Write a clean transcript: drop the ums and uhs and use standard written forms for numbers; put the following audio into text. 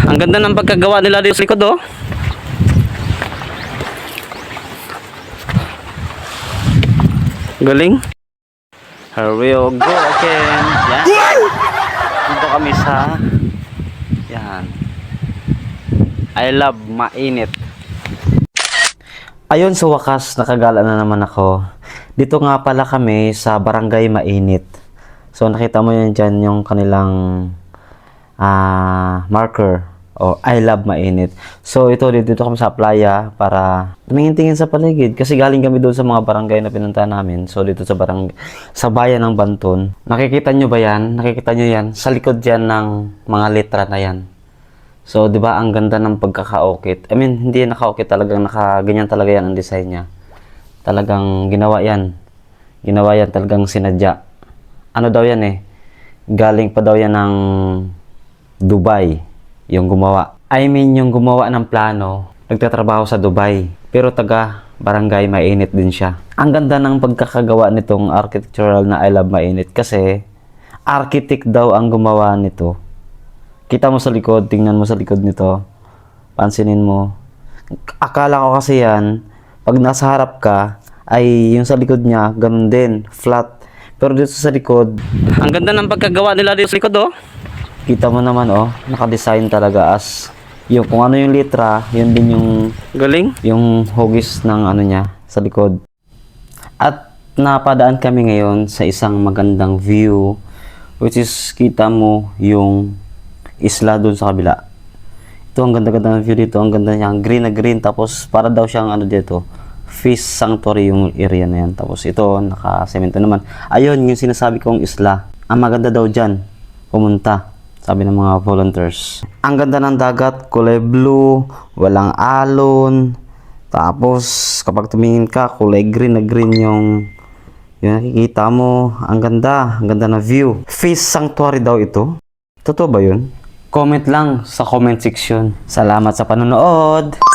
Ang ganda ng pagkagawa nila dito sa likod, oh. Galing. Here we go again. Yan. Dito kami sa yan. I love mainit. Ayun, sa wakas nakagala na naman ako. Dito nga pala kami sa Barangay Mainit. So nakita mo yan dyan yung kanilang marker o I love mainit. So dito kami sa playa para tumingin-tingin sa paligid kasi galing kami doon sa mga barangay na pinuntahan namin. So dito sa bayan ng Banton. Nakikita nyo ba yan? Nakikita nyo yan? Sa likod yan ng mga letra na yan. So 'di ba ang ganda ng pagkakaukit. I mean, hindi yan nakaukit, talagang nakaganyan talaga yan ang design niya. Talagang ginawa yan. Ginawa yan, talagang sinadya. Ano daw yan eh? Galing pa daw yan ng Dubai, yung gumawa. I mean, yung gumawa ng plano, nagtatrabaho sa Dubai. Pero taga Barangay Mainit din siya. Ang ganda ng pagkakagawa nitong architectural na I love mainit kasi architect daw ang gumawa nito. Kita mo sa likod, tingnan mo sa likod nito. Pansinin mo. Akala ko kasi yan, pag nasa harap ka, ay yung sa likod niya, ganun din, flat. Pero dito sa likod, ang ganda ng pagkagawa nila dito sa likod, oh. Kita mo naman, oh, naka-design talaga as yung kung ano yung letra, yun din yung galing, yung hugis ng ano niya sa likod. At napadaan kami ngayon sa isang magandang view, which is kita mo yung isla doon sa kabila. Ito, ang ganda-ganda ng view dito. Ang ganda niya, green na green. Tapos para daw siyang ano dito, fish sanctuary yung area na yan. Tapos ito, naka-semento naman. Ayun, yung sinasabi kong isla. Ang maganda daw dyan, pumunta, sabi ng mga volunteers. Ang ganda ng dagat, kulay blue, walang alon. Tapos kapag tumingin ka, kulay green na green yung nakikita mo. Ang ganda na view. Fish sanctuary daw ito. Totoo ba yun? Comment lang sa comment section. Salamat sa panonood!